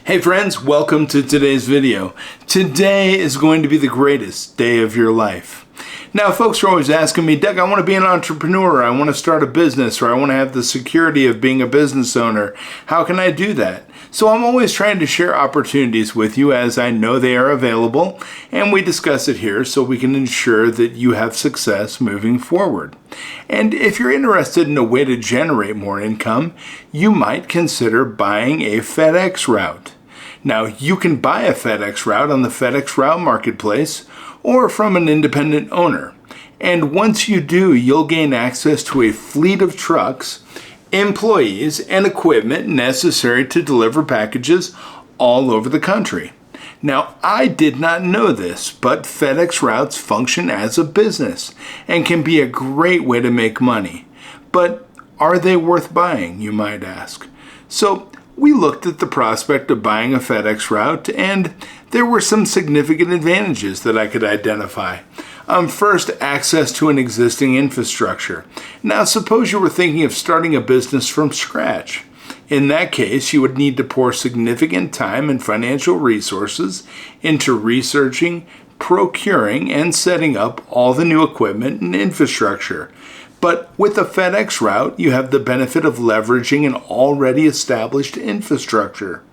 Hey friends, welcome to today's video. Today is going to be the greatest day of your life. Now folks are always asking me, Doug, I want to be an entrepreneur, I want to start a business, or I want to have the security of being a business owner. How can I do that? So I'm always trying to share opportunities with you as I know they are available, and we discuss it here so we can ensure that you have success moving forward. And if you're interested in a way to generate more income, you might consider buying a FedEx route. Now, you can buy a FedEx route on the FedEx Marketplace or from an independent owner. And once you do, you'll gain access to a fleet of trucks, employees, and equipment necessary to deliver packages all over the country. Now, I did not know this, but FedEx routes function as a business and can be a great way to make money. But are they worth buying, you might ask? So, we looked at the prospect of buying a FedEx route, and there were some significant advantages that I could identify. First, access to an existing infrastructure. Now, suppose you were thinking of starting a business from scratch. In that case, you would need to pour significant time and financial resources into researching, procuring, and setting up all the new equipment and infrastructure. But with a FedEx route, you have the benefit of leveraging an already established infrastructure.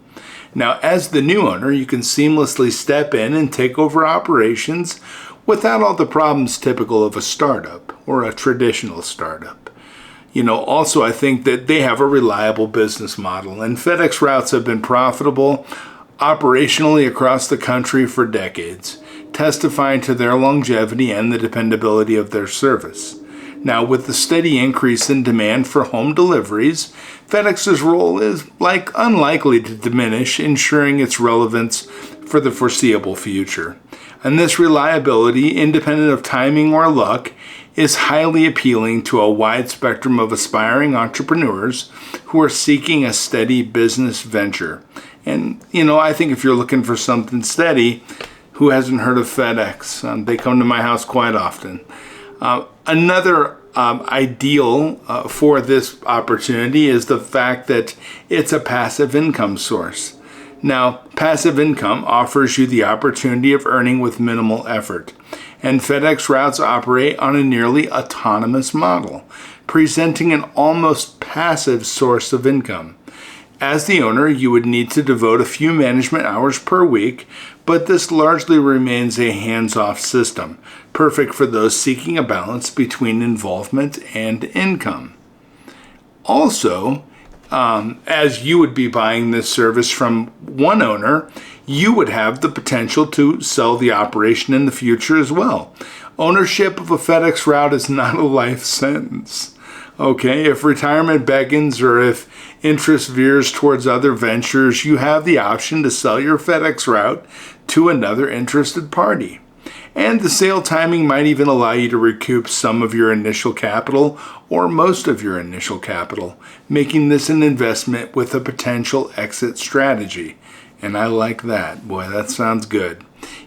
Now, as the new owner, you can seamlessly step in and take over operations without all the problems typical of a startup or a traditional startup. Also, I think that they have a reliable business model, and FedEx routes have been profitable operationally across the country for decades, testifying to their longevity and the dependability of their service. Now, with the steady increase in demand for home deliveries, FedEx's role is unlikely to diminish, ensuring its relevance for the foreseeable future. And this reliability, independent of timing or luck, is highly appealing to a wide spectrum of aspiring entrepreneurs who are seeking a steady business venture. And, I think if you're looking for something steady, who hasn't heard of FedEx? They come to my house quite often. Another ideal for this opportunity is the fact that it's a passive income source. Now, passive income offers you the opportunity of earning with minimal effort, and FedEx routes operate on a nearly autonomous model, presenting an almost passive source of income. As the owner, you would need to devote a few management hours per week, but this largely remains a hands-off system, perfect for those seeking a balance between involvement and income. Also, as you would be buying this service from one owner, you would have the potential to sell the operation in the future as well. Ownership of a FedEx route is not a life sentence. Okay, if retirement beckons or if interest veers towards other ventures, you have the option to sell your FedEx route to another interested party. And the sale timing might even allow you to recoup some of your initial capital or most of your initial capital, making this an investment with a potential exit strategy. And I like that. Boy, that sounds good.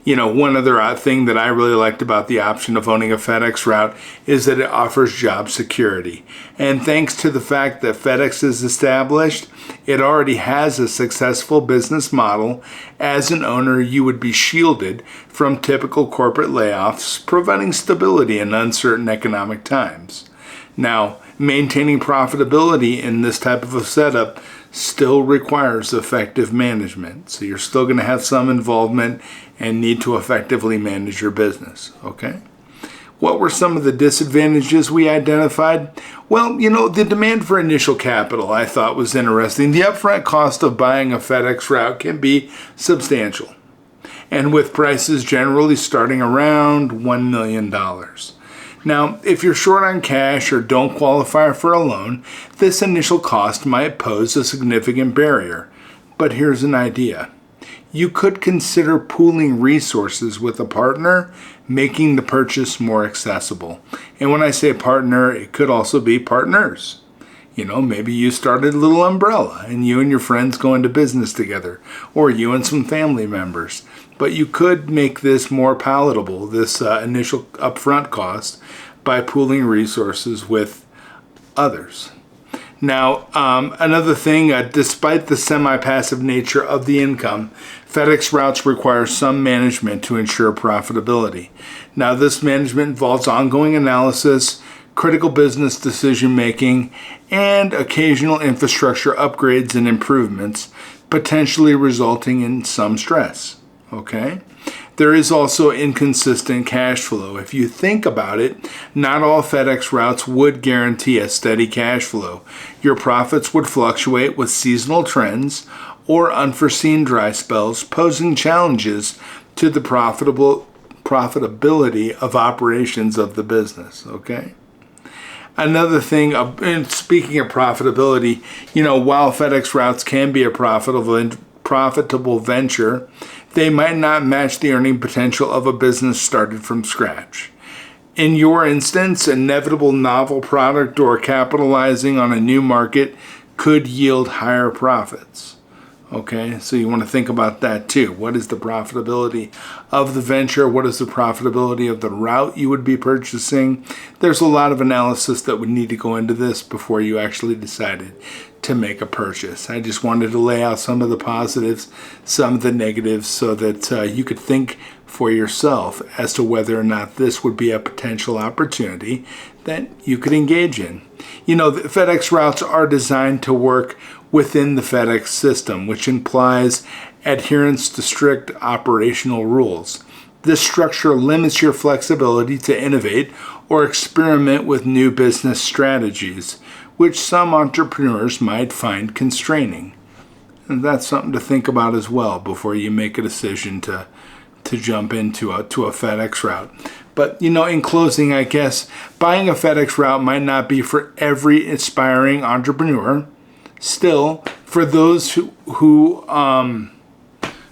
One other thing that I really liked about the option of owning a FedEx route is that it offers job security. And thanks to the fact that FedEx is established, it already has a successful business model. As an owner, you would be shielded from typical corporate layoffs, providing stability in uncertain economic times. Now, maintaining profitability in this type of a setup still requires effective management. So you're still going to have some involvement and need to effectively manage your business, okay? What were some of the disadvantages we identified? Well, the demand for initial capital I thought was interesting. The upfront cost of buying a FedEx route can be substantial, and with prices generally starting around $1 million. Now, if you're short on cash or don't qualify for a loan, this initial cost might pose a significant barrier. But here's an idea. You could consider pooling resources with a partner, making the purchase more accessible. And when I say partner, it could also be partners. Maybe you started a little umbrella and you and your friends go into business together, or you and some family members. But you could make this more palatable, this initial upfront cost, by pooling resources with others. Now, another thing, despite the semi-passive nature of the income, FedEx routes require some management to ensure profitability. Now, this management involves ongoing analysis, critical business decision-making, and occasional infrastructure upgrades and improvements, potentially resulting in some stress. Okay? There is also inconsistent cash flow. If you think about it, not all FedEx routes would guarantee a steady cash flow. Your profits would fluctuate with seasonal trends or unforeseen dry spells, posing challenges to the profitability of operations of the business. Okay? Another thing, and speaking of profitability, while FedEx routes can be a profitable venture, they might not match the earning potential of a business started from scratch. In your instance, inevitable novel product or capitalizing on a new market could yield higher profits. Okay, so you want to think about that too. What is the profitability of the venture? What is the profitability of the route you would be purchasing? There's a lot of analysis that would need to go into this before you actually decided to make a purchase. I just wanted to lay out some of the positives, some of the negatives, so that you could think for yourself as to whether or not this would be a potential opportunity that you could engage in. The FedEx routes are designed to work within the FedEx system, which implies adherence to strict operational rules. This structure limits your flexibility to innovate or experiment with new business strategies, which some entrepreneurs might find constraining. And that's something to think about as well before you make a decision to jump into a FedEx route. But, in closing, I guess, buying a FedEx route might not be for every aspiring entrepreneur. Still, for those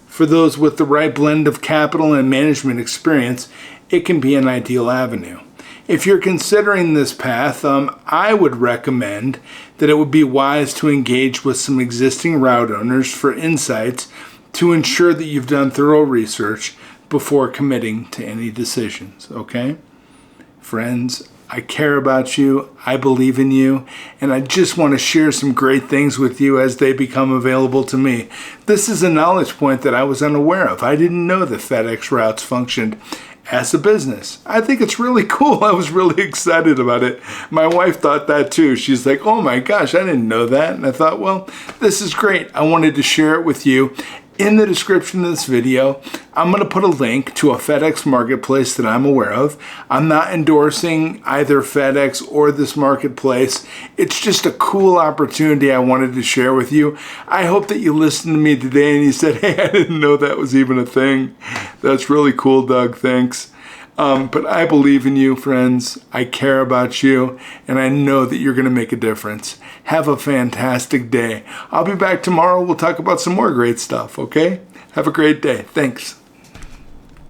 for those with the right blend of capital and management experience, it can be an ideal avenue. If you're considering this path, I would recommend that it would be wise to engage with some existing route owners for insights to ensure that you've done thorough research before committing to any decisions, okay? Friends, I care about you, I believe in you, and I just want to share some great things with you as they become available to me. This is a knowledge point that I was unaware of. I didn't know that FedEx routes functioned as a business. I think it's really cool. I was really excited about it. My wife thought that too. She's like, oh my gosh, I didn't know that. And I thought, well, this is great. I wanted to share it with you. In the description of this video, I'm going to put a link to a FedEx Marketplace that I'm aware of. I'm not endorsing either FedEx or this marketplace. It's just a cool opportunity I wanted to share with you. I hope that you listened to me today and you said, hey, I didn't know that was even a thing. That's really cool, Doug. Thanks. But I believe in you, friends. I care about you, and I know that you're going to make a difference. Have a fantastic day. I'll be back tomorrow. We'll talk about some more great stuff, okay? Have a great day. Thanks.